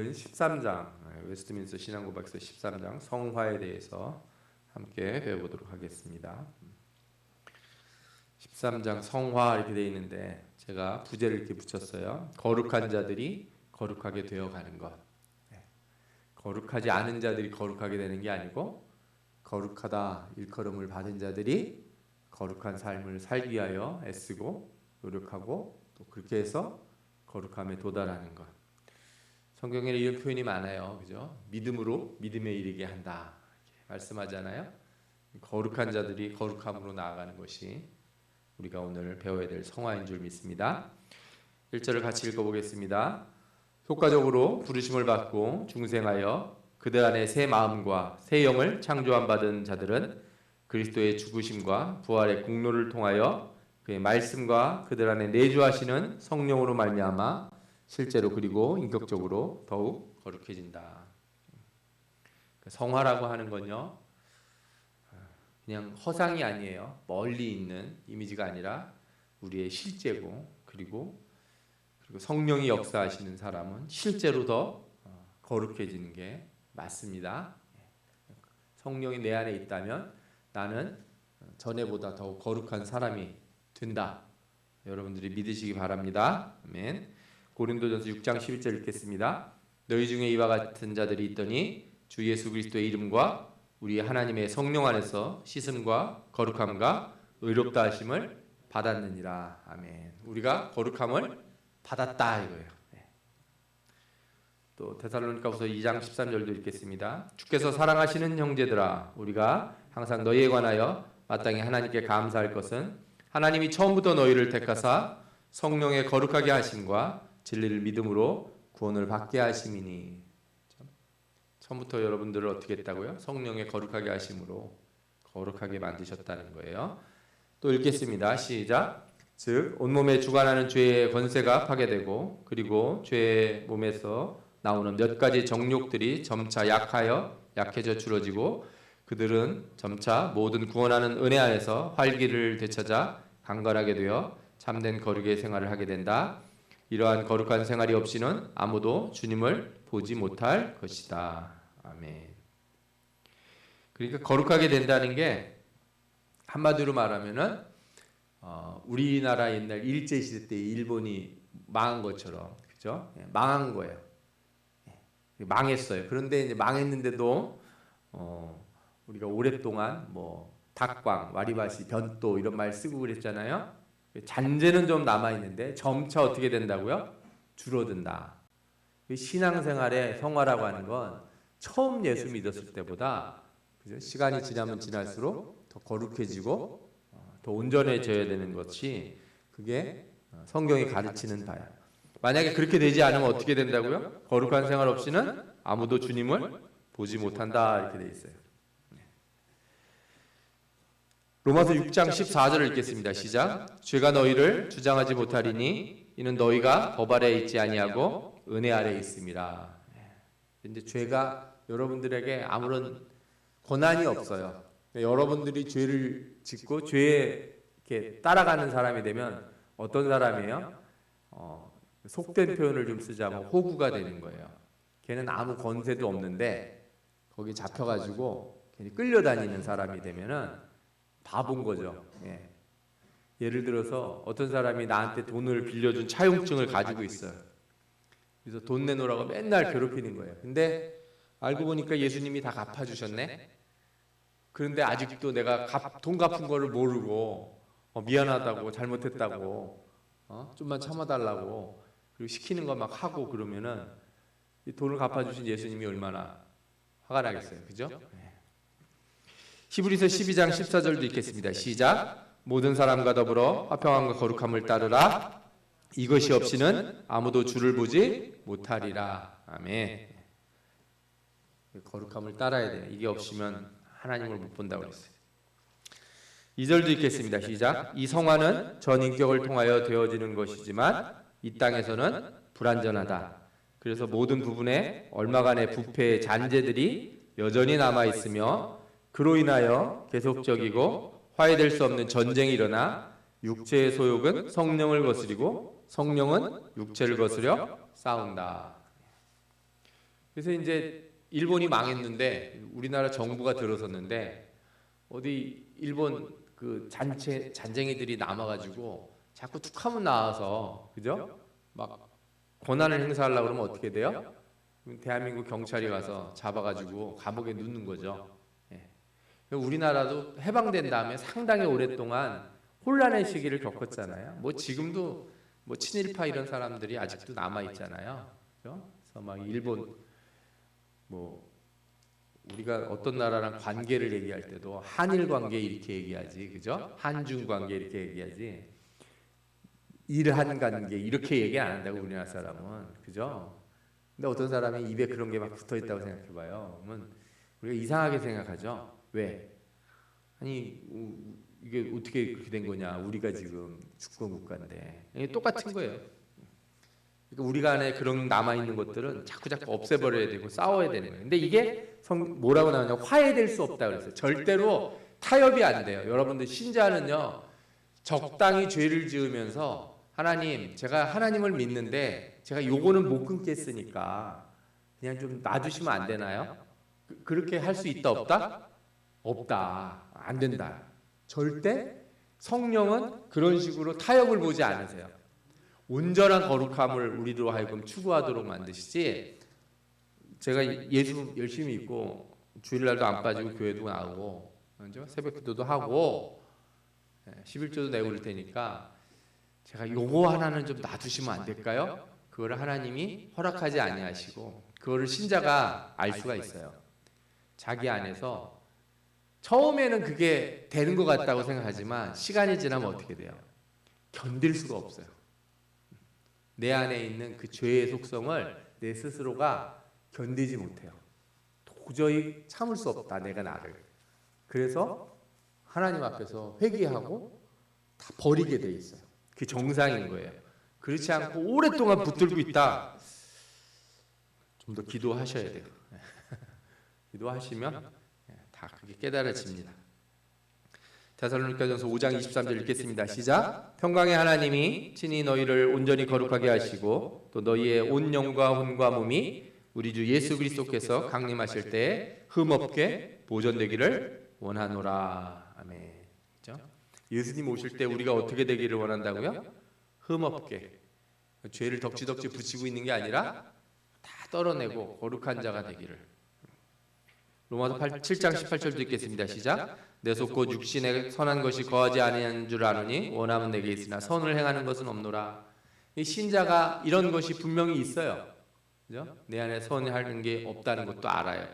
우리는 13장 웨스트민스터 신앙고백서 13장 성화에 대해서 함께 배워보도록 하겠습니다. 13장 성화 이렇게 되어 있는데 제가 부제를 이렇게 붙였어요. 거룩한 자들이 거룩하게 되어가는 것. 거룩하지 않은 자들이 거룩하게 되는 게 아니고 거룩하다 일컬음을 받은 자들이 거룩한 삶을 살기 위하여 애쓰고 노력하고 또 그렇게 해서 거룩함에 도달하는 것. 성경에는 이런 표현이 많아요. 그죠? 믿음으로 믿음에 이르게 한다. 말씀하잖아요. 거룩한 자들이 거룩함으로 나아가는 것이 우리가 오늘 배워야 될 성화인 줄 믿습니다. 1절을 같이 읽어보겠습니다. 효과적으로 부르심을 받고 중생하여 그들 안에 새 마음과 새 영을 창조함 받은 자들은 그리스도의 죽으심과 부활의 공로를 통하여 그의 말씀과 그들 안에 내주하시는 성령으로 말미암아 실제로 그리고 인격적으로 더욱 거룩해진다. 성화라고 하는 건요, 그냥 허상이 아니에요. 멀리 있는 이미지가 아니라 우리의 실제고, 그리고 성령이 역사하시는 사람은 실제로 더 거룩해지는 게 맞습니다. 성령이 내 안에 있다면 나는 전에보다 더욱 거룩한 사람이 된다. 여러분들이 믿으시기 바랍니다. 아멘. 고린도전서 6장 11절 읽겠습니다. 너희 중에 이와 같은 자들이 있더니 주 예수 그리스도의 이름과 우리 하나님의 성령 안에서 씻음과 거룩함과 의롭다 하심을 받았느니라. 아멘. 우리가 거룩함을 받았다 이거예요. 또 데살로니가후서 2장 13절도 읽겠습니다. 주께서 사랑하시는 형제들아, 우리가 항상 너희에 관하여 마땅히 하나님께 감사할 것은 하나님이 처음부터 너희를 택하사 성령의 거룩하게 하심과 진리를 믿음으로 구원을 받게 하심이니. 처음부터 여러분들을 어떻게 했다고요? 성령의 거룩하게 하심으로 거룩하게 만드셨다는 거예요. 또 읽겠습니다. 시작. 즉 온몸에 주관하는 죄의 권세가 파괴되고 그리고 죄의 몸에서 나오는 몇 가지 정욕들이 점차 약해져 줄어지고 그들은 점차 모든 구원하는 은혜 안에서 활기를 되찾아 강건하게 되어 참된 거룩의 생활을 하게 된다. 이러한 거룩한 생활이 없이는 아무도 주님을 보지 못할 것이다. 아멘. 그러니까 거룩하게 된다는 게 한마디로 말하면은 우리나라 옛날 일제 시대 때 일본이 망한 것처럼, 그죠? 망한 거예요. 망했어요. 그런데 이제 망했는데도 우리가 오랫동안 뭐 닭광, 와리바시, 변도 이런 말 쓰고 그랬잖아요. 잔재는 좀 남아있는데 점차 어떻게 된다고요? 줄어든다. 신앙생활의 성화라고 하는 건 처음 예수 믿었을 때보다 시간이 지나면 지날수록 더 거룩해지고 더 온전해져야 되는 것이 그게 성경이 가르치는 바야. 만약에 그렇게 되지 않으면 어떻게 된다고요? 거룩한 생활 없이는 아무도 주님을 보지 못한다 이렇게 돼 있어요. 로마서 6장 14절을 읽겠습니다. 시작. 죄가 너희를 주장하지 못하리니 이는 너희가 법 아래에 있지 아니하고 은혜 아래에 있음이라. 이제 죄가 여러분들에게 아무런 권한이 없어요. 여러분들이 죄를 짓고 죄에 이렇게 따라가는 사람이 되면 어떤 사람이에요? 속된 표현을 좀 쓰자면 호구가 되는 거예요. 걔는 아무 권세도 없는데 거기 잡혀가지고 괜히 끌려다니는 사람이 되면은 바본 거죠. 예를 들어서 어떤 사람이 나한테 돈을 빌려준 차용증을 가지고 있어요. 그래서 돈 내놓으라고 맨날 괴롭히는 거예요. 근데 알고 보니까 예수님이 다 갚아주셨네. 그런데 아직도 내가 돈 갚은 거를 모르고 미안하다고 잘못했다고 좀만 참아달라고 그리고 시키는 거 막 하고 그러면은 이 돈을 갚아주신 예수님이 얼마나 화가 나겠어요. 그죠? 히브리서 12장 14절도 읽겠습니다. 시작. 모든 사람과 더불어 화평함과 거룩함을 따르라. 이것이 없이는 아무도 주를 보지 못하리라. 아멘. 거룩함을 따라야 돼요. 이게 없으면 하나님을 못 본다고 그랬어요. 2절도 읽겠습니다. 시작. 이 성화는 전 인격을 통하여 되어지는 것이지만 이 땅에서는 불완전하다. 그래서 모든 부분에 얼마간의 부패의 잔재들이 여전히 남아있으며 그로 인하여 계속적이고 화해될 수 없는 전쟁이 일어나 육체의 소욕은 성령을 거스리고 성령은 육체를 거스려 싸운다. 그래서 이제 일본이 망했는데 우리나라 정부가 들어섰는데 어디 일본 그 잔쟁이들이 남아가지고 자꾸 툭하면 나와서 그죠? 막 권한을 행사하려고 그러면 어떻게 돼요? 대한민국 경찰이 가서 잡아가지고 감옥에 넣는 거죠. 예. 우리나라도 해방된 다음에 상당히 오랫동안 혼란의 시기를 겪었잖아요. 뭐 지금도 뭐 친일파 이런 사람들이 아직도 남아 있잖아요. 그죠? 그래서 막 일본 뭐 우리가 어떤 나라랑 관계를 얘기할 때도 한일 관계 이렇게 얘기하지, 그죠? 한중 관계 이렇게 얘기하지. 일한 관계 이렇게 얘기 안 한다고 우리나라 사람은, 그죠? 근데 어떤 사람이 입에 그런 게 막 붙어 있다고 생각해봐요. 그러면 우리가 이상하게 생각하죠. 왜? 아니 이게 어떻게 그렇게 된 거냐? 우리가 지금 주권 국가인데 이게 똑같은 거예요. 그러니까 우리가 안에 그런 남아 있는 것들은 자꾸 없애버려야 되고 싸워야 되는 거예요. 근데 이게 뭐라고 나오냐? 화해될 수 없다 그랬어요. 절대로 타협이 안 돼요. 여러분들 신자는요 적당히 죄를 지으면서 하나님, 제가 하나님을 믿는데 제가 요거는 못 끊겠으니까 그냥 좀 놔주시면 안 되나요? 그렇게 할 수 있다 없다? 없다. 안 된다. 절대 성령은 그런 식으로 타협을 보지 않으세요. 온전한 거룩함을 우리로 하여금 추구하도록 만드시지. 제가 예수 열심히 믿고 주일날도 안 빠지고 교회도 나오고 새벽기도도 하고 11조도 내고 그럴 테니까 제가 요거 하나는 좀 놔두시면 안 될까요? 그거를 하나님이 허락하지 아니하시고 그거를 신자가 알 수가 있어요. 자기 안에서 처음에는 그게 되는 것 같다고 생각하지만 시간이 지나면 어떻게 돼요? 견딜 수가 없어요. 내 안에 있는 그 죄의 속성을 내 스스로가 견디지 못해요. 도저히 참을 수 없다, 내가 나를. 그래서 하나님 앞에서 회개하고 다 버리게 돼 있어요. 그게 정상인 거예요. 그렇지 않고 오랫동안 붙들고 있다. 좀 더 기도하셔야 돼요. 기도하시면 다 그게 깨달아집니다. 데살로니가전서 5장 23절 읽겠습니다. 시작. 평강의 하나님이 친히 너희를 온전히 거룩하게 하시고 또 너희의 온 영과 혼과 몸이 우리 주 예수 그리스도께서 강림하실 때에 흠없게 보존되기를 원하노라. 아멘. 그렇죠? 예수님 오실 때 우리가 어떻게 되기를 원한다고요? 흠없게. 죄를 덕지덕지 붙이고 있는 게 아니라 다 떨어내고 거룩한 자가 되기를. 로마서 7장 18절도 읽겠습니다. 시작. 내 속 곧 육신에 선한 것이 거하지 아니한 줄 아노니 원함은 내게 있으나 선을 행하는 것은 없노라. 이 신자가 이런 것이 분명히 있어요. 그죠? 내 안에 선하는 게 없다는 것도 알아요.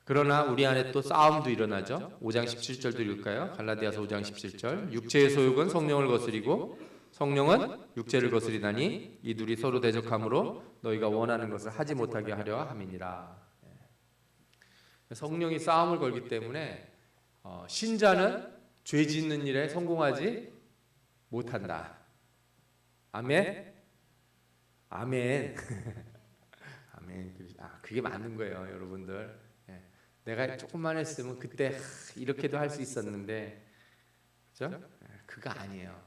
그러나 우리 안에 또 싸움도 일어나죠. 5장 17절도 읽을까요? 갈라디아서 5장 17절. 육체의 소욕은 성령을 거스리고 성령은 육체를 거스리나니 이 둘이 서로 대적함으로 너희가 원하는 것을 하지 못하게 하려 함이니라. 성령이 싸움을 걸기 때문에 신자는 죄 짓는 일에 성공하지 못한다. 아멘. 아멘. 아멘. 그게 맞는 거예요, 여러분들. 내가 조금만 했으면 그때 이렇게도 할 수 있었는데, 그죠? 그거 아니에요.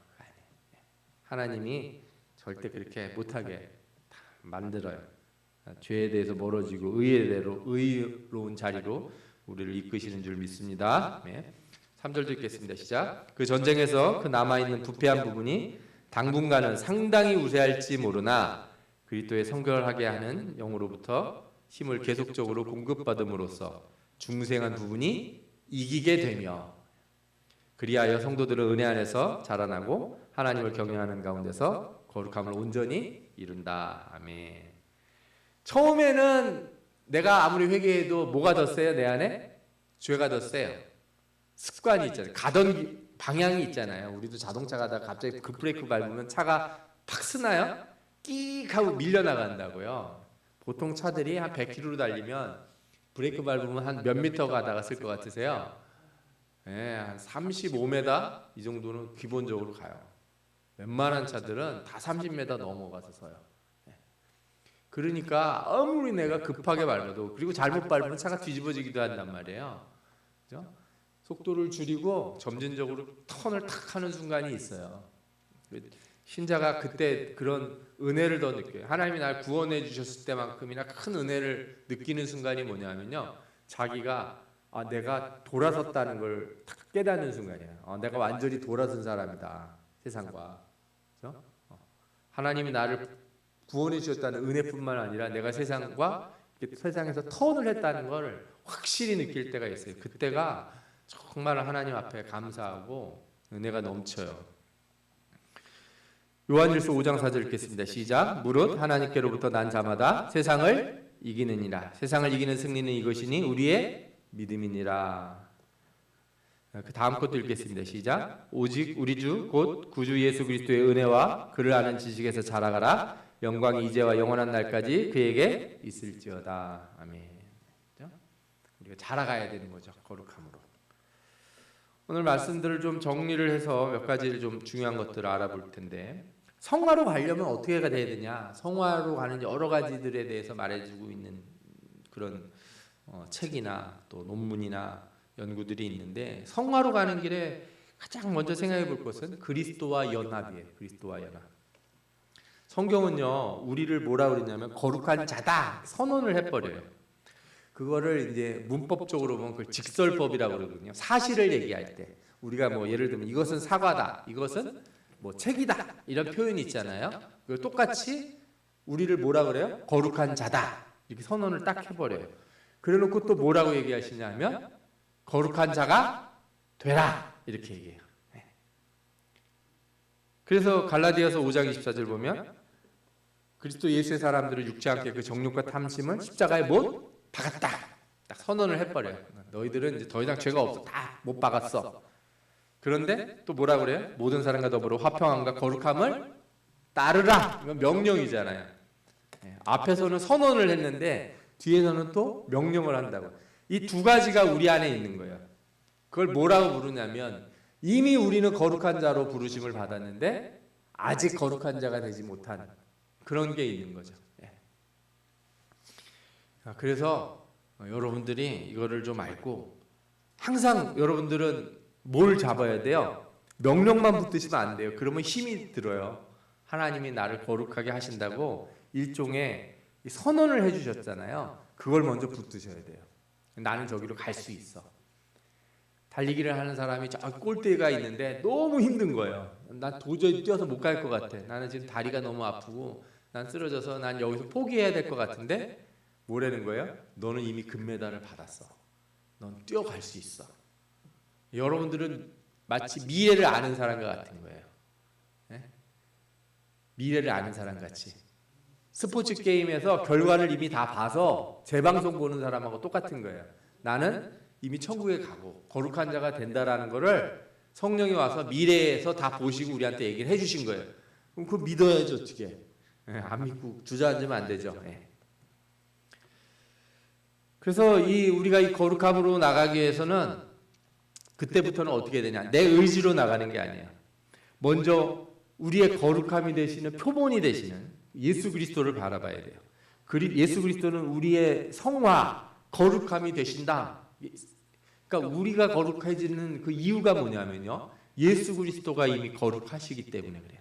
하나님이 절대 그렇게 못하게 만들어요. 죄에 대해서 멀어지고 의로운 자리로 우리를 이끄시는 줄 믿습니다. 3절도 읽겠습니다. 시작. 그 전쟁에서 그 남아있는 부패한 부분이 당분간은 상당히 우세할지 모르나 그리스도의 성결하게 하는 영으로부터 힘을 계속적으로 공급받음으로써 중생한 부분이 이기게 되며 그리하여 성도들은 은혜 안에서 자라나고 하나님을 경외하는 가운데서 거룩함을 온전히 이룬다. 아멘. 처음에는 내가 아무리 회개해도 뭐가 더 세요? 내 안에? 죄가 더 세요. 습관이 있잖아요. 가던 방향이 있잖아요. 우리도 자동차 가다가 갑자기 급브레이크 밟으면 차가 팍 쓰나요? 끼익 하고 밀려나간다고요. 보통 차들이 한 100km로 달리면 브레이크 밟으면 한 몇 미터 가다가 쓸 것 같으세요? 한 35m 이 정도는 기본적으로 가요. 웬만한 차들은 다 30m 넘어가서 서요. 그러니까 아무리 내가 급하게 밟아도 그리고 잘못 밟으면 차가 뒤집어지기도 한단 말이에요. 그죠? 속도를 줄이고 점진적으로 턴을 탁 하는 순간이 있어요. 신자가 그때 그런 은혜를 더 느껴요. 하나님이 날 구원해 주셨을 때만큼이나 큰 은혜를 느끼는 순간이 뭐냐면요, 자기가 내가 돌아섰다는 걸 딱 깨닫는 순간이에요. 내가 완전히 돌아선 사람이다, 세상과. 그렇죠? 하나님이 나를 구원해 주셨다는 은혜뿐만 아니라 내가 세상과 세상에서 턴을 했다는 걸 확실히 느낄 때가 있어요. 그때가 정말 하나님 앞에 감사하고 은혜가 넘쳐요. 요한일서 5장 4절 읽겠습니다. 시작. 무릇 하나님께로부터 난 자마다 세상을 이기느니라. 세상을 이기는 승리는 이것이니 우리의 믿음이니라. 그 다음 것도 읽겠습니다. 시작. 오직 우리 주 곧 구주 예수 그리스도의 은혜와 그를 아는 지식에서 자라가라. 영광이 이제와 영원한 날까지 그에게 있을지어다. 아멘. 우리가 자라가야 되는 거죠, 거룩함으로. 오늘 말씀들을 좀 정리를 해서 몇 가지를 좀 중요한 것들을 알아볼 텐데, 성화로 가려면 어떻게 해야 되느냐, 성화로 가는 여러 가지들에 대해서 말해주고 있는 그런 책이나 또 논문이나 연구들이 있는데, 성화로 가는 길에 가장 먼저 생각해 볼 것은 그리스도와 연합이에요. 그리스도와 연합. 성경은요, 우리를 뭐라 그러냐면 거룩한 자다 선언을 해버려요. 그거를 이제 문법적으로 보면 그걸 직설법이라고 그러거든요. 사실을 얘기할 때 우리가 뭐 예를 들면 이것은 사과다, 이것은 뭐 책이다, 이런 표현이 있잖아요. 그 똑같이 우리를 뭐라 그래요? 거룩한 자다, 이렇게 선언을 딱 해버려요. 그래놓고 또 뭐라고 얘기하시냐면 거룩한 자가 되라, 이렇게 얘기해요. 그래서 갈라디아서 5장 24절 보면 그리스도 예수의 사람들을 육체 함께 그 정욕과 탐심을 십자가에 못 박았다, 딱 선언을 해버려요. 너희들은 이제 더 이상 죄가 없어, 다 못 박았어. 그런데 또 뭐라 그래요? 모든 사람과 더불어 화평함과 거룩함을 따르라. 이건 명령이잖아요. 앞에서는 선언을 했는데 뒤에서는 또 명령을 한다고. 이 두 가지가 우리 안에 있는 거예요. 그걸 뭐라고 부르냐면, 이미 우리는 거룩한 자로 부르심을 받았는데 아직 거룩한 자가 되지 못한 그런 게 있는 거죠. 그래서 여러분들이 이거를 좀 알고, 항상 여러분들은 뭘 잡아야 돼요? 명령만 붙드시면 안 돼요. 그러면 힘이 들어요. 하나님이 나를 거룩하게 하신다고 일종의 선언을 해주셨잖아요. 그걸 먼저 붙드셔야 돼요. 나는 저기로 갈 수 있어. 달리기를 하는 사람이 저 꼴대가 있는데 너무 힘든 거예요. 난 도저히 뛰어서 못 갈 것 같아. 나는 지금 다리가 너무 아프고 난 쓰러져서 난 여기서 포기해야 될 것 같은데, 뭐라는 거예요? 너는 이미 금메달을 받았어. 넌 뛰어갈 수 있어. 여러분들은 마치 미래를 아는 사람과 같은 거예요. 미래를 아는 사람 같이. 스포츠 게임에서 결과를 이미 다 봐서 재방송 보는 사람하고 똑같은 거예요. 나는 이미 천국에 가고 거룩한 자가 된다라는 거를 성령이 와서 미래에서 다 보시고 우리한테 얘기를 해주신 거예요. 그럼 그거 믿어야죠, 어떻게? 안 믿고 주저앉으면 안 되죠. 그래서 우리가 이 거룩함으로 나가기 위해서는 그때부터는 어떻게 되냐? 내 의지로 나가는 게 아니에요. 먼저 우리의 거룩함이 되시는 표본이 되시는 예수 그리스도를 바라봐야 돼요. 예수 그리스도는 우리의 성화, 거룩함이 되신다. 그러니까 우리가 거룩해지는 그 이유가 뭐냐면요, 예수 그리스도가 이미 거룩하시기 때문에 그래요.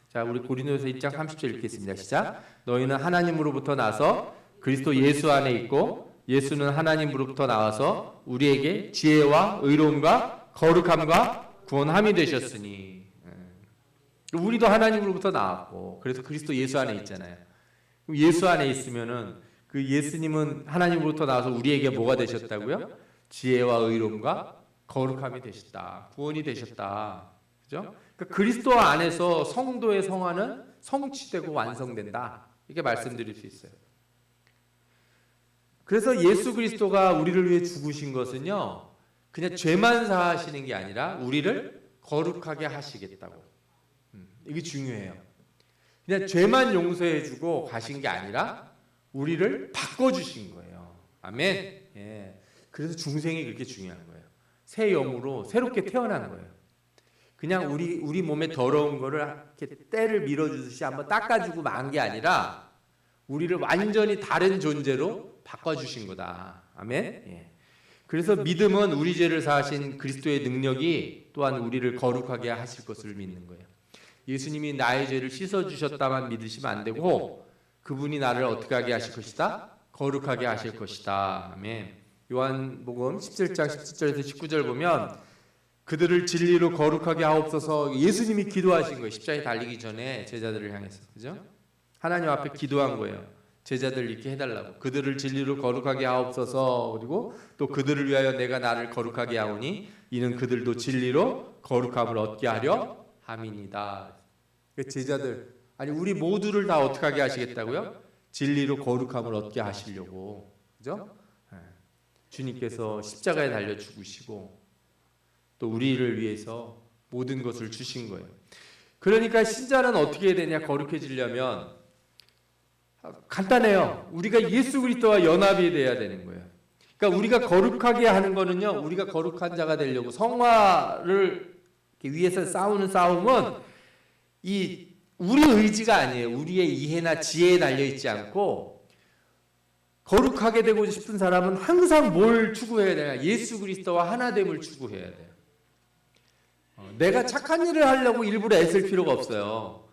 자, 우리 고린도서 1장 30절 읽겠습니다. 시작. 너희는 하나님으로부터 나서 그리스도 예수 안에 있고 예수는 하나님으로부터 나와서 우리에게 지혜와 의로움과 거룩함과 구원함이 되셨으니. 우리도 하나님으로부터 나왔고 그래서 그리스도 예수 안에 있잖아요. 예수 안에 있으면은 그 예수님은 하나님으로부터 나와서 우리에게 뭐가 되셨다고요? 지혜와 의로움과 거룩함이 되셨다. 구원이 되셨다. 그죠? 그러니까 그리스도 안에서 성도의 성화는 성취되고 완성된다. 이렇게 말씀드릴 수 있어요. 그래서 예수 그리스도가 우리를 위해 죽으신 것은요, 그냥 죄만 사하시는 게 아니라 우리를 거룩하게 하시겠다고. 이게 중요해요. 그냥 죄만 용서해주고 가신 게 아니라 우리를 바꿔주신 거예요. 아멘. 그래서 중생이 그렇게 중요한 거예요. 새 영으로 새롭게 태어난 거예요. 그냥 우리 몸에 더러운 거를 이렇게 때를 밀어주듯이 한번 닦아주고 만 게 아니라 우리를 완전히 다른 존재로 바꿔주신 거다. 아멘. 그래서 믿음은 우리 죄를 사하신 그리스도의 능력이 또한 우리를 거룩하게 하실 것을 믿는 거예요. 예수님이 나의 죄를 씻어주셨다만 믿으시면 안 되고 그분이 나를 어떻게 하게 하실 것이다? 거룩하게 하실 것이다. 아멘. 요한복음 17장 17절에서 19절 보면 그들을 진리로 거룩하게 하옵소서. 예수님이 기도하신 거예요. 십자가에 달리기 전에 제자들을 향해서. 그죠? 하나님 앞에 기도한 거예요. 제자들 이렇게 해달라고. 그들을 진리로 거룩하게 하옵소서. 그리고 또 그들을 위하여 내가 나를 거룩하게 하오니 이는 그들도 진리로 거룩함을 얻게 하려 함이니이다. 제자들, 아니 우리 모두를 다 어떻게 하게 하시겠다고요? 진리로 거룩함을 얻게 하시려고. 그죠? 주님께서 십자가에 달려 죽으시고 또 우리를 위해서 모든 것을 주신 거예요. 그러니까 신자는 어떻게 해야 되냐? 거룩해지려면 간단해요. 우리가 예수 그리스도와 연합이 돼야 되는 거예요. 그러니까 우리가 거룩하게 하는 거는요, 우리가 거룩한 자가 되려고 성화를 위해서 싸우는 싸움은 이 우리 의지가 아니에요. 우리의 이해나 지혜에 달려 있지 않고 거룩하게 되고 싶은 사람은 항상 뭘 추구해야 되냐? 예수 그리스도와 하나됨을 추구해야 돼요. 내가 착한 일을 하려고 일부러 애쓸 필요가 없어요.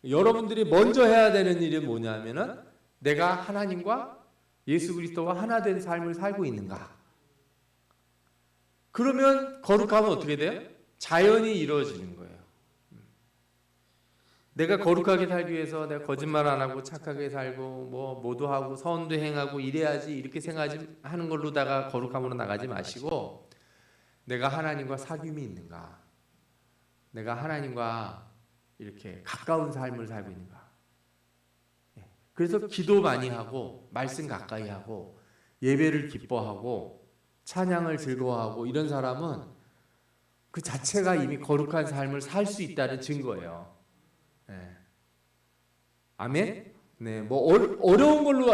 여러분들이 먼저 해야 되는 일은 뭐냐면은 내가 하나님과 예수 그리스도와 하나 된 삶을 살고 있는가. 그러면 거룩하면 어떻게 돼요? 자연히 이루어지는 거예요. 내가 거룩하게 살기 위해서 내가 거짓말 안 하고 착하게 살고 뭐 모도하고 선도 행하고 이래야지 이렇게 생각하는 걸로다가 거룩함으로 나가지 마시고 내가 하나님과 사귐이 있는가. 내가 하나님과 이렇게 가까운 삶을 살고 있는가. 그래서 기도 많이 하고 말씀 가까이 하고 예배를 기뻐하고 찬양을 즐거워하고 이런 사람은 그 자체가 이미 거룩한 삶을 살 수 있다는 증거예요. 네. 아멘? 네, 뭐 어려운 걸로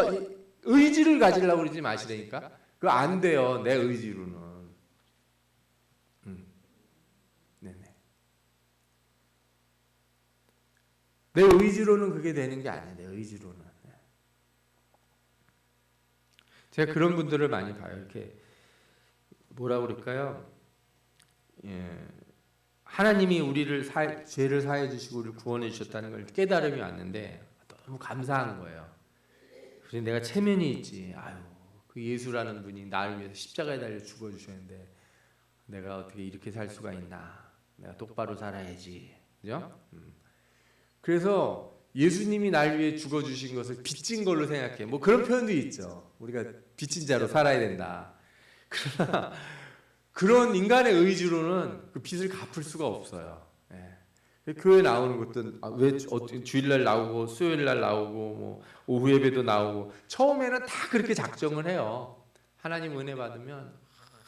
의지를 가지려고 그러지 마시라니까. 그거 안 돼요. 내 의지로는. 네네. 내 의지로는 그게 되는 게 아니에요. 내 의지로는. 제가 그런 분들을 많이 봐요. 이렇게 뭐라 그럴까요? 예. 하나님이 우리를 죄를 사해 주시고 우리를 구원해 주셨다는 걸 깨달음이 왔는데 너무 감사한 거예요. 그래서 내가 체면이 있지. 아유, 그 예수라는 분이 나를 위해서 십자가에 달려 죽어 주셨는데 내가 어떻게 이렇게 살 수가 있나? 내가 똑바로 살아야지. 그죠? 그래서 예수님이 날 위해 죽어 주신 것을 빚진 걸로 생각해. 뭐 그런 표현도 있죠. 우리가 빚진 자로 살아야 된다. 그러나 그런 인간의 의지로는 그 빚을 갚을 수가 없어요. 예. 교회 나오는 것도 왜 주일날 나오고 수요일날 나오고 뭐 오후 예배도 나오고 처음에는 다 그렇게 작정을 해요. 하나님 은혜 받으면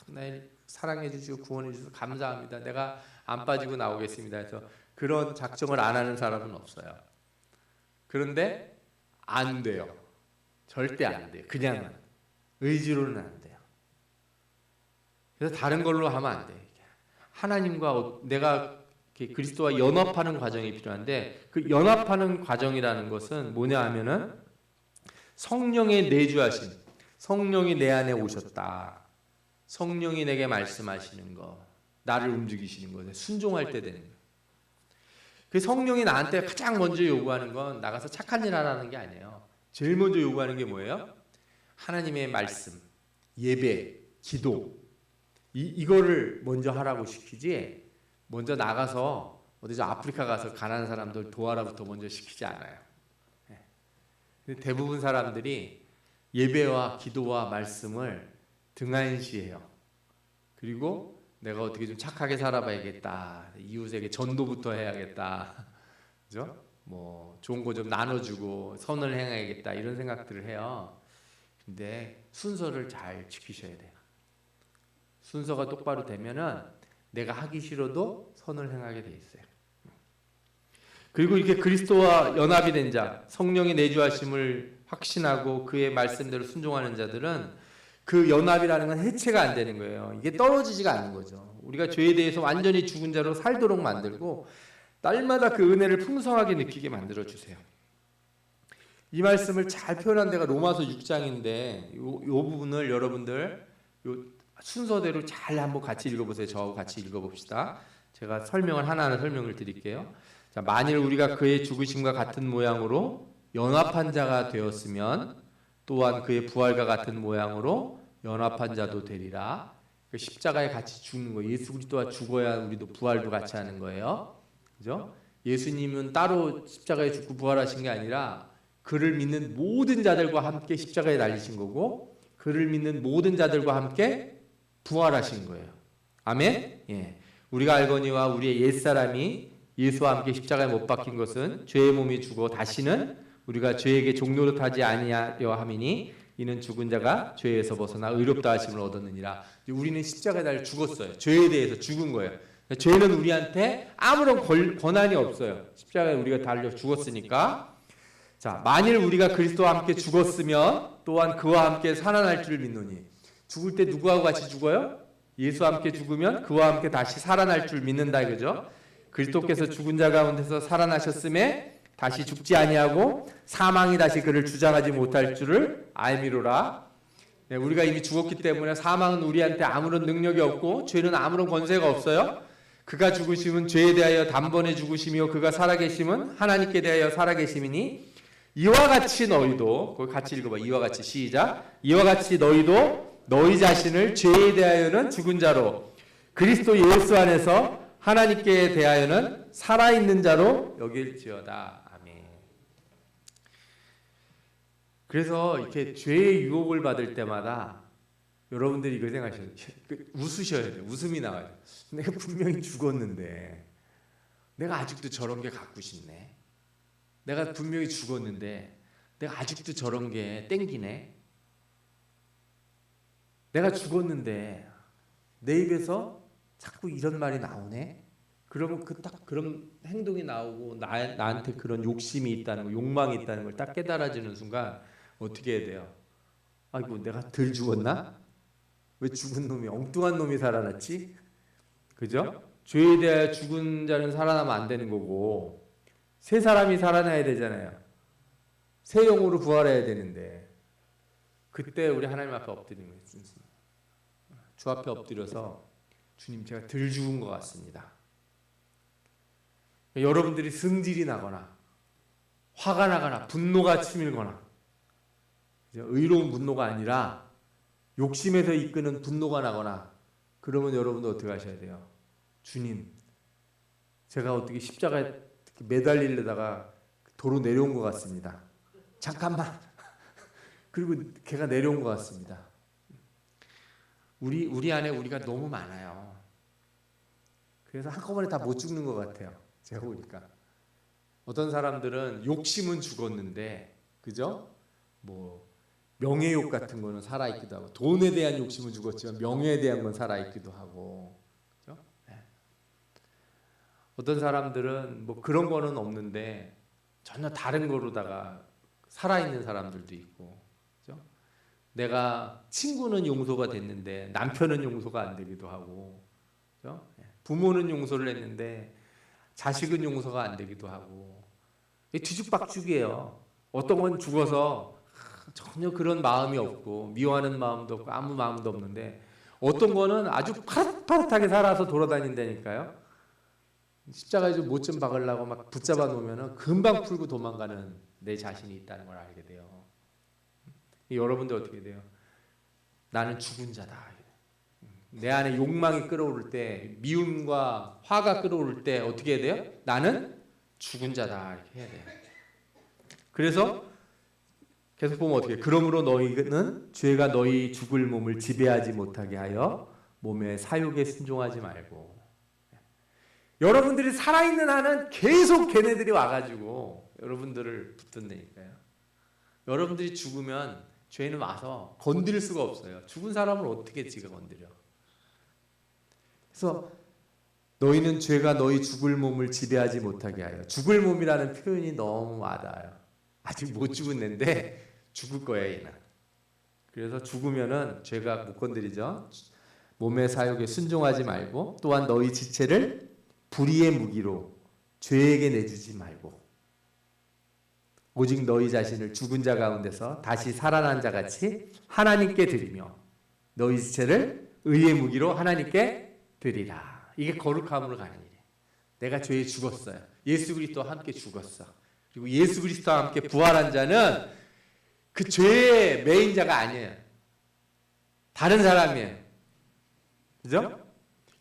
날 사랑해 주시고 구원해 주셔서 감사합니다. 내가 안 빠지고 나오겠습니다. 해서 그런 작정을 안 하는 사람은 없어요. 그런데 안 돼요. 절대 안 돼요. 그냥은 의지로는 안 돼요. 그래서 다른 걸로 하면 안 돼. 하나님과 내가 그리스도와 연합하는 과정이 필요한데 그 연합하는 과정이라는 것은 뭐냐 하면은 성령의 내주하심, 성령이 내 안에 오셨다. 성령이 내게 말씀하시는 거, 나를 움직이시는 것에 순종할 때 되는 거예요. 그 성령이 나한테 가장 먼저 요구하는 건 나가서 착한 일 하라는 게 아니에요. 제일 먼저 요구하는 게 뭐예요? 하나님의 말씀, 예배, 기도 이거를 먼저 하라고 시키지 먼저 나가서 어디서 아프리카 가서 가난한 사람들 도와라부터 먼저 시키지 않아요. 근데 대부분 사람들이 예배와 기도와 말씀을 등한시해요. 그리고 내가 어떻게 좀 착하게 살아봐야겠다. 이웃에게 전도부터 해야겠다. 그죠? 뭐 좋은 거 좀 나눠주고 선을 행해야겠다. 이런 생각들을 해요. 근데 순서를 잘 지키셔야 돼요. 순서가 똑바로 되면은 내가 하기 싫어도 선을 행하게 돼 있어요. 그리고 이렇게 그리스도와 연합이 된 자, 성령의 내주하심을 확신하고 그의 말씀대로 순종하는 자들은 그 연합이라는 건 해체가 안 되는 거예요. 이게 떨어지지가 않는 거죠. 우리가 죄에 대해서 완전히 죽은 자로 살도록 만들고 날마다 그 은혜를 풍성하게 느끼게 만들어 주세요. 이 말씀을 잘 표현한 데가 로마서 6장인데 요 부분을 여러분들 요 순서대로 잘 한번 같이 읽어보세요. 저하고 같이 읽어봅시다. 제가 설명을 하나하나 설명을 드릴게요. 자, 만일 우리가 그의 죽으심과 같은 모양으로 연합한 자가 되었으면 또한 그의 부활과 같은 모양으로 연합한 자도 되리라. 그 십자가에 같이 죽는 거예요. 예수 그리스도와 죽어야 우리도 부활도 같이 하는 거예요. 그죠? 예수님은 따로 십자가에 죽고 부활하신 게 아니라 그를 믿는 모든 자들과 함께 십자가에 달리신 거고 그를 믿는 모든 자들과 함께 부활하신 거예요. 아멘? 예. 우리가 알거니와 우리의 옛사람이 예수와 함께 십자가에 못 박힌 것은 죄의 몸이 죽어 다시는 우리가 죄에게 종노릇하지 아니하려 함이니 이는 죽은 자가 죄에서 벗어나 의롭다 하심을 얻었느니라. 우리는 십자가에 달려 죽었어요. 죄에 대해서 죽은 거예요. 죄는 우리한테 아무런 권한이 없어요. 십자가에 우리가 달려 죽었으니까. 자, 만일 우리가 그리스도와 함께 죽었으면 또한 그와 함께 살아날 줄 믿노니. 죽을 때 누구하고 같이 죽어요? 예수와 함께 죽으면 그와 함께 다시 살아날 줄 믿는다 이거죠. 그리스도께서 죽은 자 가운데서 살아나셨음에 다시 죽지 아니하고 사망이 다시 그를 주장하지 못할 줄을 알미로라. 네, 우리가 이미 죽었기 때문에 사망은 우리한테 아무런 능력이 없고 죄는 아무런 권세가 없어요. 그가 죽으심은 죄에 대하여 단번에 죽으시며 그가 살아계심은 하나님께 대하여 살아계심이니 이와 같이 너희도 거기 같이 읽어봐. 이와 같이 시작. 이와 같이 너희도 너희 자신을 죄에 대하여는 죽은 자로 그리스도 예수 안에서 하나님께 대하여는 살아있는 자로 여길지어다. 아멘. 그래서 이렇게 죄의 유혹을 받을 때마다 여러분들이 이거 생각하셔야 돼요. 웃으셔야 돼요. 웃음이 나와야 돼요. 내가 분명히 죽었는데 내가 아직도 저런 게 갖고 싶네. 내가 분명히 죽었는데 내가 아직도 저런 게 땡기네. 내가 죽었는데 내 입에서 자꾸 이런 말이 나오네. 그러면 딱 그런 행동이 나오고 나한테 그런 욕심이 있다는 거, 욕망이 있다는 걸 딱 깨달아지는 순간 어떻게 해야 돼요? 아이고 내가 덜 죽었나? 왜 죽은 놈이 엉뚱한 놈이 살아났지? 그죠? 죄에 대하여 죽은 자는 살아나면 안 되는 거고 새 사람이 살아나야 되잖아요. 새 영으로 부활해야 되는데 그때 우리 하나님 앞에 엎드리는 거예요. 주 앞에 엎드려서 주님 제가 덜 죽은 것 같습니다. 여러분들이 승질이 나거나 화가 나거나 분노가 치밀거나 의로운 분노가 아니라 욕심에서 이끄는 분노가 나거나 그러면 여러분도 어떻게 하셔야 돼요? 주님 제가 어떻게 십자가에 매달리려다가 도로 내려온 것 같습니다. 잠깐만. 그리고 걔가 내려온 것 같습니다. 우리 안에 우리가 너무 많아요. 그래서 한꺼번에 다 못 죽는 것 같아요. 제가 보니까 어떤 사람들은 욕심은 죽었는데, 그죠? 뭐 명예욕 같은 거는 살아 있기도 하고, 돈에 대한 욕심은 죽었지만 명예에 대한 건 살아 있기도 하고, 그죠? 네. 어떤 사람들은 뭐 그런 거는 없는데 전혀 다른 거로다가 살아 있는 사람들도 있고, 그죠? 내가 친구는 용서가 됐는데 남편은 용서가 안 되기도 하고, 그죠? 부모는 용서를 했는데 자식은 용서가 안 되기도 하고, 뒤죽박죽이에요. 어떤 건 죽어서 전혀 그런 마음이 없고 미워하는 마음도 없고 아무 마음도 없는데, 어떤 거는 아주 파릇파릇하게 살아서 돌아다닌다니까요. 십자가에 좀 못 좀 박으려고 막 붙잡아 놓으면 금방 풀고 도망가는 내 자신이 있다는 걸 알게 돼요. 여러분들 어떻게 돼요? 나는 죽은 자다. 내 안에 욕망이 끌어오를 때, 미움과 화가 끌어오를 때 어떻게 해야 돼요? 나는 죽은 자다 이렇게 해야 돼요. 그래서 계속 보면 어떻게 해요? 그러므로 너희는 죄가 너희 죽을 몸을 지배하지 못하게 하여 몸의 사욕에 순종하지 말고. 여러분들이 살아있는 한은 계속 걔네들이 와가지고 여러분들을 붙든다니까요. 여러분들이 죽으면 죄는 와서 건드릴 수가 없어요. 죽은 사람을 어떻게 지가 건드려? 그래서 너희는 죄가 너희 죽을 몸을 지배하지 못하게 하여. 죽을 몸이라는 표현이 너무 와닿아요. 아직 못 죽었는데 죽을 거야 얘는. 그래서 죽으면은 죄가 못 건드리죠. 몸의 사욕에 순종하지 말고, 또한 너희 지체를 불의의 무기로 죄에게 내주지 말고, 오직 너희 자신을 죽은 자 가운데서 다시 살아난 자 같이 하나님께 드리며 너희 지체를 의의 무기로 하나님께 드리라. 이게 거룩함으로 가는 일이에요. 내가 죄에 죽었어요. 예수 그리스도와 함께 죽었어. 그리고 예수 그리스도와 함께 부활한 자는 그 죄의 메인자가 아니에요. 다른 사람이에요. 그죠?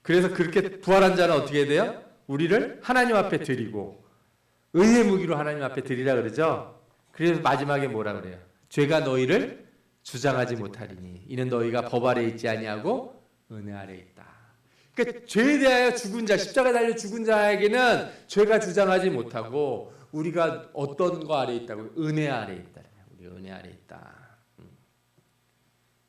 그래서 그렇게 부활한 자는 어떻게 돼요? 우리를 하나님 앞에 드리고 의의 무기로 하나님 앞에 드리라 그러죠. 그래서 마지막에 뭐라 그래요? 죄가 너희를 주장하지 못하리니 이는 너희가 법 아래 있지 아니하고 은혜 아래 있다. 그러니까 죄에 대하여 죽은 자, 십자가에 달려 죽은 자에게는 죄가 주장하지 못하고 우리가 어떤 거 아래 있다고? 은혜 아래 있다. 우리 은혜 아래 있다.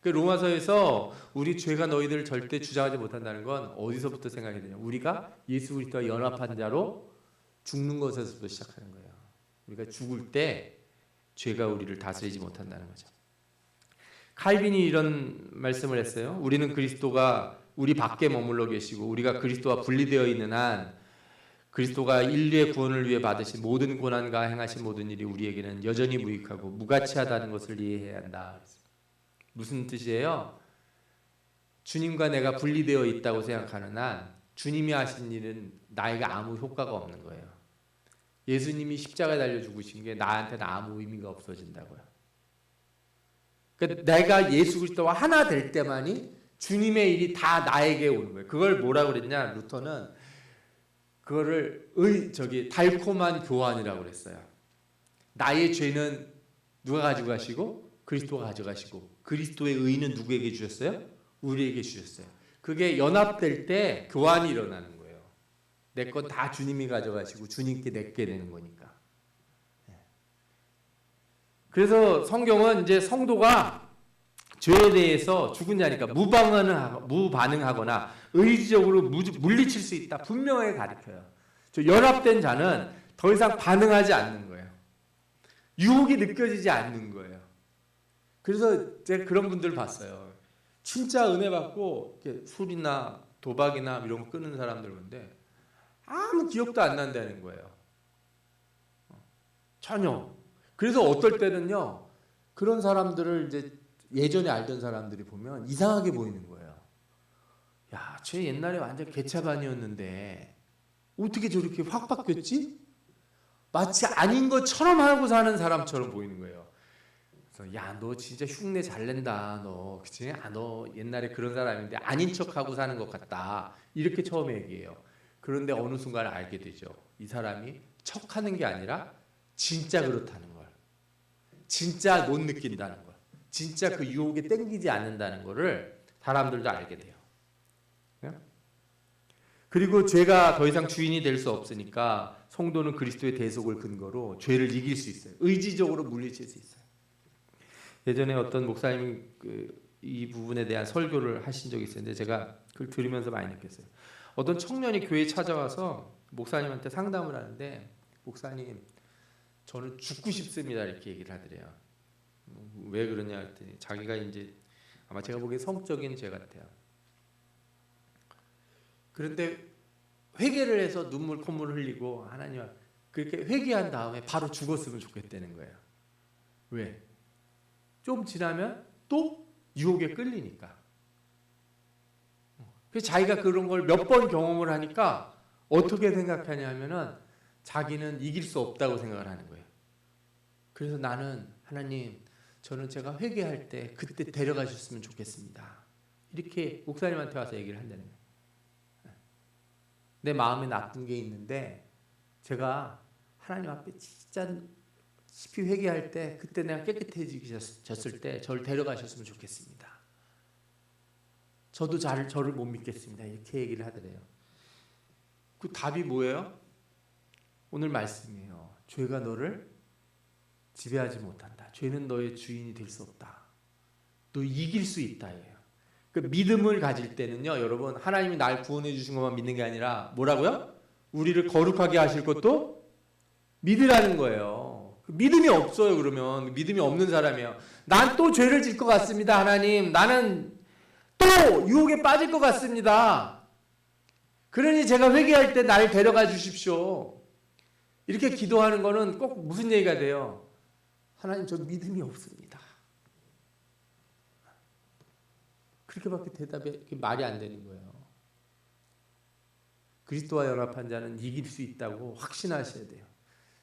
그 로마서에서 우리 죄가 너희들을 절대 주장하지 못한다는 건 어디서부터 생각이 되냐? 우리가 예수 그리스도와 연합한 자로 죽는 것에서부터 시작하는 거예요. 우리가 죽을 때 죄가 우리를 다스리지 못한다는 거죠. 칼빈이 이런 말씀을 했어요. 우리는 그리스도가 우리 밖에 머물러 계시고 우리가 그리스도와 분리되어 있는 한 그리스도가 인류의 구원을 위해 받으신 모든 고난과 행하신 모든 일이 우리에게는 여전히 무익하고 무가치하다는 것을 이해해야 한다. 무슨 뜻이에요? 주님과 내가 분리되어 있다고 생각하는 한 주님이 하신 일은 나에게 아무 효과가 없는 거예요. 예수님이 십자가에 달려 죽으신 게 나한테는 아무 의미가 없어진다고요. 그러니까 내가 예수 그리스도와 하나 될 때만이 주님의 일이 다 나에게 오는 거예요. 그걸 뭐라고 그랬냐? 루터는 그거를 달콤한 교환이라고 그랬어요. 나의 죄는 누가 가지고 가시고 그리스도가 가져가시고 그리스도의 의는 누구에게 주셨어요? 우리에게 주셨어요. 그게 연합될 때 교환이 일어나는 거예요. 내 건 다 주님이 가져가시고 주님께 내게 되는 거니까. 그래서 성경은 이제 성도가 죄에 대해서 죽은 자니까 무반응하거나 의지적으로 물리칠 수 있다. 분명하게 가르쳐요. 연합된 자는 더 이상 반응하지 않는 거예요. 유혹이 느껴지지 않는 거예요. 그래서 제가 그런 분들 봤어요. 진짜 은혜 받고 이렇게 술이나 도박이나 이런 거 끊는 사람들 보는데 아무 기억도 안 난다는 거예요. 전혀. 그래서 어떨 때는요. 그런 사람들을 이제 예전에 알던 사람들이 보면 이상하게 보이는 거예요. 야, 쟤 옛날에 완전 개차반이었는데 어떻게 저렇게 확 바뀌었지? 마치 아닌 것처럼 하고 사는 사람처럼 보이는 거예요. 그래서 야, 너 진짜 흉내 잘 낸다. 너 그치? 너 옛날에 그런 사람인데 아닌 척하고 사는 것 같다. 이렇게 처음에 얘기해요. 그런데 어느 순간 알게 되죠. 이 사람이 척하는 게 아니라 진짜 그렇다는 걸. 진짜 못 느낀다는 걸. 진짜 그 유혹에 땡기지 않는다는 거를 사람들도 알게 돼요. 그리고 죄가 더 이상 주인이 될 수 없으니까 성도는 그리스도의 대속을 근거로 죄를 이길 수 있어요. 의지적으로 물리칠 수 있어요. 예전에 어떤 목사님이 이 부분에 대한 설교를 하신 적이 있었는데 제가 그걸 들으면서 많이 느꼈어요. 어떤 청년이 교회에 찾아와서 목사님한테 상담을 하는데 목사님 저는 죽고 싶습니다 이렇게 얘기를 하더래요. 왜 그러냐 했더니 자기가 이제 아마 제가 보기엔 성적인 죄 같아요. 그런데 회개를 해서 눈물 콧물 흘리고 하나님 그렇게 회개한 다음에 바로 죽었으면 좋겠다는 거예요. 왜? 좀 지나면 또 유혹에 끌리니까. 그래서 자기가 그런 걸 몇 번 경험을 하니까 어떻게 생각하냐면은 자기는 이길 수 없다고 생각을 하는 거예요. 그래서 나는 하나님 저는 제가 회개할 때 그때 데려가셨으면 좋겠습니다. 이렇게 목사님한테 와서 얘기를 한다는 거예요. 내 마음에 나쁜 게 있는데 제가 하나님 앞에 진짜 깊이 회개할 때 그때 내가 깨끗해지셨을 때 저를 데려가셨으면 좋겠습니다. 저도 저를 못 믿겠습니다. 이렇게 얘기를 하더래요. 그 답이 뭐예요? 오늘 말씀이에요. 죄가 너를 지배하지 못한다. 죄는 너의 주인이 될 수 없다. 너 이길 수 있다. 그 믿음을 가질 때는요, 여러분 하나님이 날 구원해 주신 것만 믿는 게 아니라 뭐라고요? 우리를 거룩하게 하실 것도 믿으라는 거예요. 믿음이 없어요. 그러면 믿음이 없는 사람이에요. 난 또 죄를 질 것 같습니다. 하나님, 나는 또 유혹에 빠질 것 같습니다. 그러니 제가 회개할 때 나를 데려가 주십시오. 이렇게 기도하는 거는 꼭 무슨 얘기가 돼요? 하나님, 저 믿음이 없습니다. 그렇게밖에 대답이 말이 안 되는 거예요. 그리스도와 연합한 자는 이길 수 있다고 확신하셔야 돼요.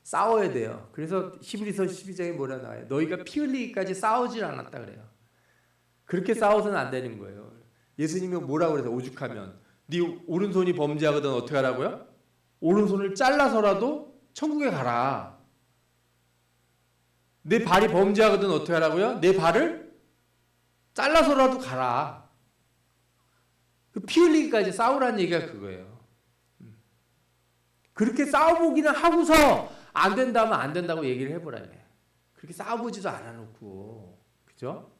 싸워야 돼요. 그래서 히브리서 12장에 뭐라 나와요? 너희가 피 흘리기까지 싸우질 않았다 그래요. 그렇게 싸워서는 안 되는 거예요. 예수님이 뭐라고 그래서 오죽하면 네 오른손이 범죄하거든 어떻게 하라고요? 오른손을 잘라서라도 천국에 가라. 내 발이 범죄하거든 어떻게 하라고요? 내 발을 잘라서라도 가라. 그 피 흘리기까지 싸우라는 얘기가 그거예요. 그렇게 싸워보기는 하고서 안 된다면 안 된다고 얘기를 해보라며. 그렇게 싸워보지도 않아놓고, 그죠?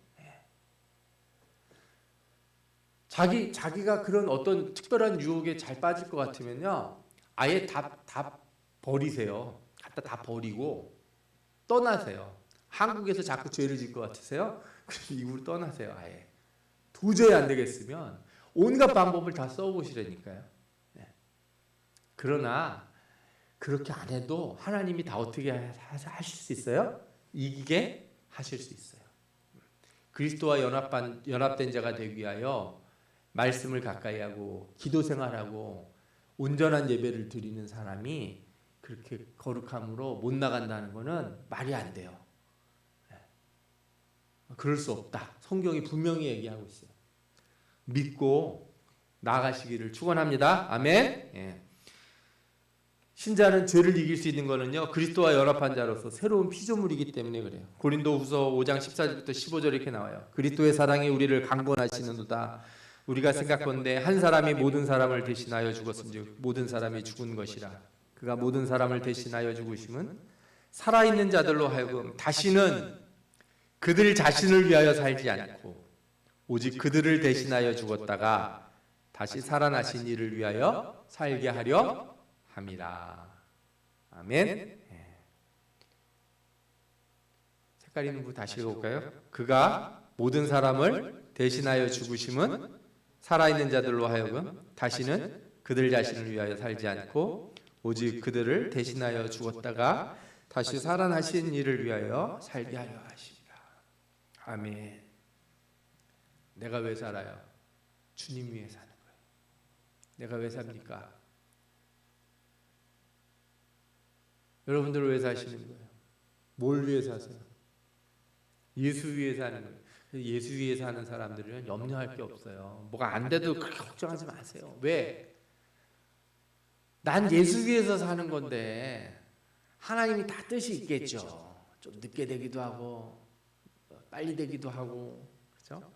자기가 그런 어떤 특별한 유혹에 잘 빠질 것 같으면요, 아예 다 버리세요. 갖다 다 버리고 떠나세요. 한국에서 자꾸 죄를 질 것 같으세요? 그래서 이국으로 떠나세요. 아예 도저히 안 되겠으면 온갖 방법을 다 써보시라니까요. 그러나 그렇게 안 해도 하나님이 다 어떻게 하실 수 있어요? 이기게 하실 수 있어요. 그리스도와 연합된 자가 되기 위하여 말씀을 가까이 하고 기도 생활하고 온전한 예배를 드리는 사람이 그렇게 거룩함으로 못 나간다는 것은 말이 안 돼요. 그럴 수 없다. 성경이 분명히 얘기하고 있어요. 믿고 나아가시기를 축원합니다. 아멘. 예. 신자는 죄를 이길 수 있는 것은요, 그리스도와 연합한 자로서 새로운 피조물이기 때문에 그래요. 고린도후서 5장 14절부터 15절 이렇게 나와요. 그리스도의 사랑이 우리를 강권하시는도다. 우리가 생각건대 한 사람이 모든 사람을 대신하여 죽었은즉 모든 사람이 죽은 것이라. 그가 모든 사람을 대신하여 죽으심은 살아있는 자들로 하여금 다시는 그들 자신을 위하여 살지 않고 오직 그들을 대신하여 죽었다가 다시 살아나신 이를 위하여 살게 하려 합니다. 아멘. 색깔 있는 부 다시 읽어볼까요? 그가 모든 사람을 대신하여 죽으심은 살아있는 자들로 하여금 다시는 그들 자신을 위하여 살지 않고 오직 그들을 대신하여 죽었다가 다시 살아나신 이를 위하여 살게 하려 하십니다. 아멘. 내가 왜 살아요? 주님 위해 사는 거예요. 내가 왜 삽니까? 여러분들은 왜 사시는 거예요? 뭘 위해 사세요? 예수 위해 사는 거예요. 예수 위해 사는 사람들은 염려할 게 없어요. 뭐가 안 돼도 그렇게 걱정하지 마세요. 왜? 난 예수 위해서 사는 건데 하나님이 다 뜻이 있겠죠. 좀 늦게 되기도 하고 빨리 되기도 하고, 그렇죠?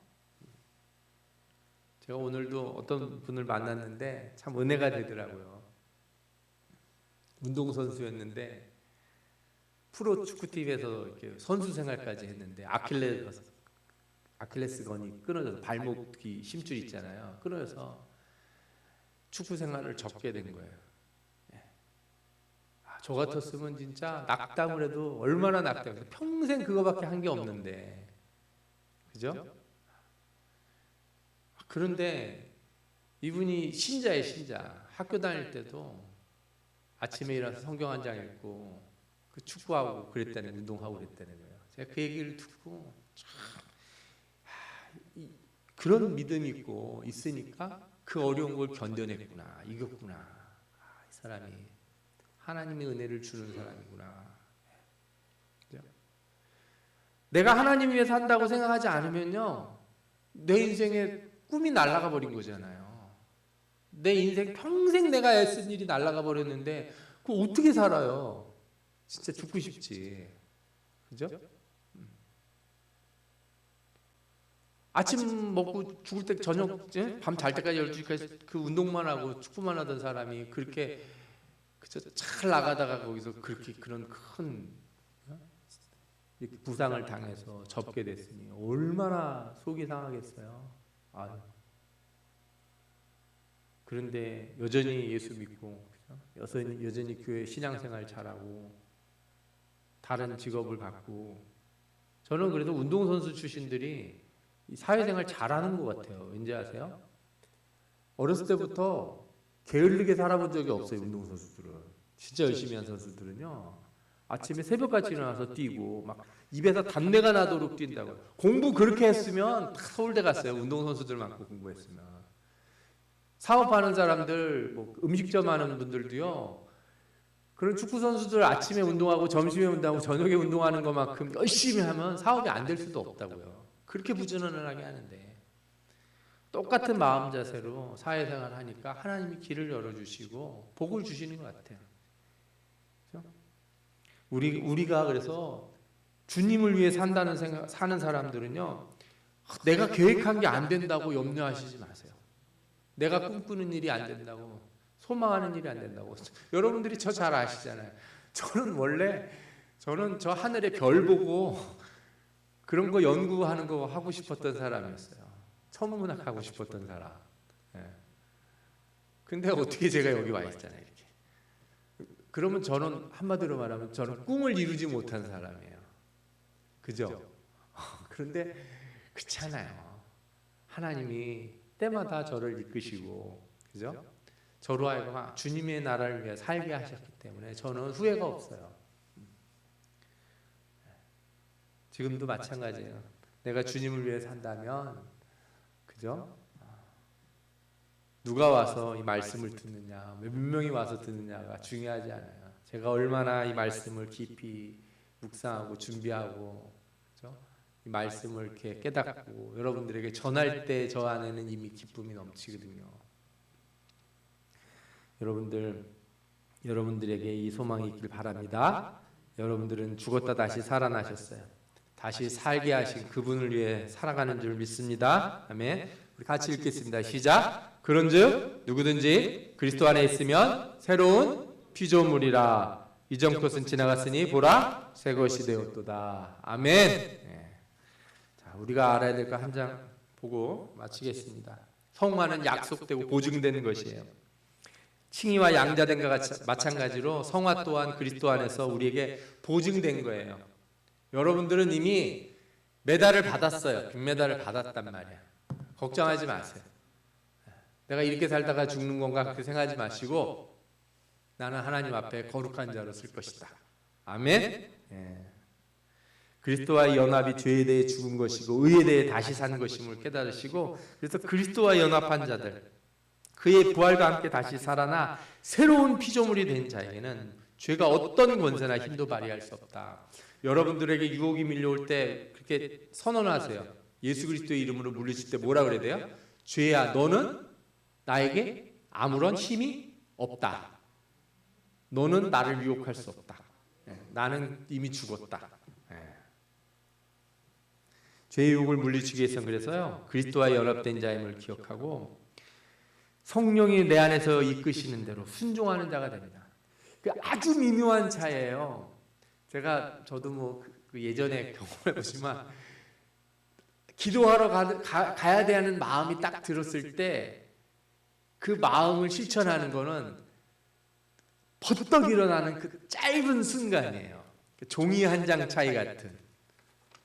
제가 오늘도 어떤 분을 만났는데 참 은혜가 되더라고요. 운동선수였는데 프로 축구팀에서 이렇게 선수 생활까지 했는데 아킬레스건이 끊어져서 발목이 심줄 있잖아요. 끊어져서 축구 생활을 접게 된 거예요. 저 같았으면 진짜 낙담을 해도 얼마나 낙담. 평생 그거밖에 한 게 없는데, 그죠? 그런데 이분이 신자예요, 신자. 학교 다닐 때도 아침에 일어나서 성경 한 장 읽고 그 축구하고 그랬다는, 운동하고 그랬다는 거예요. 제가 그 얘기를 듣고 그런 믿음이 있고 있으니까 그 어려운 걸 견뎌냈구나, 이겼구나. 이 사람이 하나님의 은혜를 주는 사람이구나. 내가 하나님 위해 산다고 생각하지 않으면요, 내 인생에 꿈이 날아가 버린 거잖아요. 내 인생 평생 내가 애쓴 일이 날아가 버렸는데 그거 어떻게 살아요? 진짜 죽고 싶지. 그죠? 아침 먹고 죽을 때 저녁 밤 잘 때까지 12시까지 그 운동만 하고 축구만 하던 사람이 그렇게 그저 잘 나가다가 거기서 그렇게 그런 큰 부상을 당해서 접게 됐으니 얼마나 속이 상하겠어요. 아유. 그런데 여전히 예수 믿고, 여전히 교회 신앙생활 잘하고 다른 직업을 갖고, 저는 그래도 운동선수 출신들이 사회생활 잘하는 것 같아요. 왠지 아세요? 어렸을 때부터 게을르게 살아본 적이 없어요. 운동선수들은 진짜 열심히 한 선수들은요, 아침에 새벽같이 일어나서 뛰고 막 입에서 단내가 나도록 뛴다고. 공부 그렇게 했으면 다 서울대 갔어요. 운동선수들 많고 공부했으면. 사업하는 사람들, 뭐 음식점 하는 분들도요. 그런 축구 선수들 아침에 운동하고 점심에 운동하고 저녁에 운동하는 것만큼 열심히 하면 사업이 안 될 수도 없다고요. 그렇게 부지런하게 하는데 똑같은 마음 자세로 사회생활 하니까 하나님이 길을 열어주시고 복을 주시는 것 같아요. 그렇죠? 우리가 그래서 주님을 위해 사는 사람들은요, 내가 계획한 게 안 된다고 염려하시지 마세요. 내가 꿈꾸는 일이 안 된다고, 소망하는 일이 안 된다고. 여러분들이 저 잘 아시잖아요. 저는 저 하늘에 별 보고 그런 거 연구하는 거 하고 싶었던 사람이었어요. 천문학 하고 싶었던 사람. 예. 근데 어떻게 제가 여기 와 있잖아요. 이렇게. 그러면 저는 한마디로 말하면 저는 꿈을 이루지 못한 사람이에요. 그죠? 그런데 그렇잖아요. 하나님이 때마다 저를 이끄시고, 그죠? 저로 하여금 주님의 나라를 위해 살게 하셨기 때문에 저는 후회가 없어요. 지금도 마찬가지예요. 내가 주님을 위해 산다면, 그죠? 누가 와서 이 말씀을 듣느냐, 몇 명이 와서 듣느냐가 중요하지 않아요. 제가 얼마나 이 말씀을 깊이 묵상하고 준비하고, 그죠? 이 말씀을 이렇게 깨닫고 여러분들에게 전할 때 저 안에는 이미 기쁨이 넘치거든요. 여러분들에게 이 소망이 있길 바랍니다. 여러분들은 죽었다 다시 살아나셨어요. 다시 살게 하신 그분을 위해 살아가는 줄 믿습니다. 아멘. 우리 같이 읽겠습니다. 시작. 그런즉 누구든지 그리스도 안에 있으면 새로운 피조물이라. 이전 것은 지나갔으니 보라 새 것이 되었도다. 아멘. 자, 우리가 알아야 될 거 한 장 보고 마치겠습니다. 성화는 약속되고 보증되는 것이에요. 칭의와 양자된 것과 마찬가지로 성화 또한 그리스도 안에서 우리에게 보증된 거예요. 여러분들은 이미 메달을 받았어요. 금메달을 받았단 말이야. 걱정하지 마세요. 내가 이렇게 살다가 죽는 건가 그렇게 생각하지 마시고 나는 하나님 앞에 거룩한 자로 쓸 것이다. 아멘. 그리스도와의 연합이 죄에 대해 죽은 것이고 의에 대해 다시 산 것임을 깨달으시고, 그래서 그리스도와 연합한 자들, 그의 부활과 함께 다시 살아나 새로운 피조물이 된 자에게는 죄가 어떤 권세나 힘도 발휘할 수 없다. 여러분들에게 유혹이 밀려올 때 그렇게 선언하세요. 예수 그리스도의 이름으로 물리칠 때 뭐라 그래야 돼요? 죄야, 너는 나에게 아무런 힘이 없다. 너는 나를 유혹할 수 없다. 나는 이미 죽었다. 죄의 유혹을 물리치기 위해서는 그래서요, 그리스도와 연합된 자임을 기억하고 성령이 내 안에서 이끄시는 대로 순종하는 자가 됩니다. 아주 미묘한 차이예요. 저도 뭐 예전에 경험해 보지만 기도하러 가야 되는 마음이 딱 들었을 때 그 마음을 실천하는 거는 버떡 일어나는 그 짧은 순간이에요. 종이 한 장 차이 같은.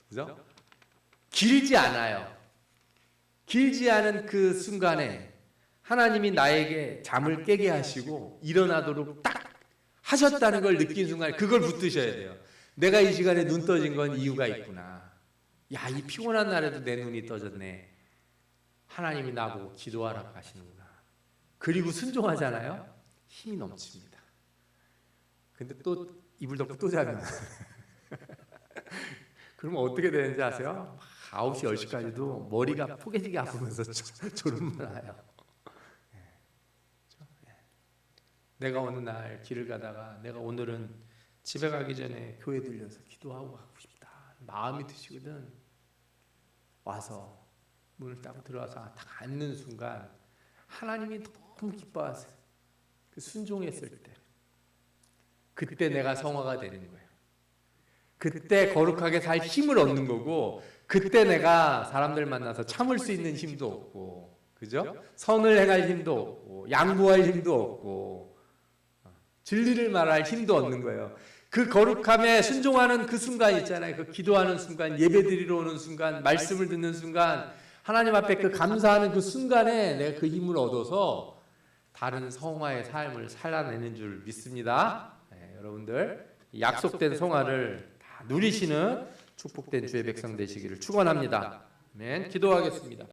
그죠? 길지 않아요. 길지 않은 그 순간에 하나님이 나에게 잠을 깨게 하시고 일어나도록 딱 하셨다는 걸 느낀 순간 그걸 붙드셔야 돼요. 내가 이 시간에 눈 떠진 건 이유가 있구나. 야, 이 피곤한 날에도 내 눈이 떠졌네. 하나님이 나보고 기도하라고 하시는구나. 그리고 순종하잖아요. 힘이 넘칩니다. 근데 또 이불 덮고 또 자면 그러면 어떻게 되는지 아세요? 9시, 10시까지도 머리가 포개지게 아프면서 졸음만 와요. 내가 어느 날 길을 가다가 내가 오늘은 집에 가기 전에 교회 들려서 기도하고 가고 싶다 마음이 드시거든. 와서 문을 딱 들어와서 딱 앉는 순간 하나님이 너무 기뻐하세요. 그 순종했을 때 그때 내가 성화가 되는 거예요. 그때 거룩하게 살 힘을 얻는 거고, 그때 내가 사람들 만나서 참을 수 있는 힘도 없고, 그죠? 선을 행할 힘도 없고, 양보할 힘도 없고, 진리를 말할 힘도 없는 거예요. 그 거룩함에 순종하는 그 순간 있잖아요. 그 기도하는 순간, 예배드리러 오는 순간, 말씀을 듣는 순간, 하나님 앞에 그 감사하는 그 순간에 내가 그 힘을 얻어서 다른 성화의 삶을 살아내는 줄 믿습니다. 여러분들 약속된 성화를 다 누리시는 축복된 주의 백성 되시기를 축원합니다. 아멘. 기도하겠습니다.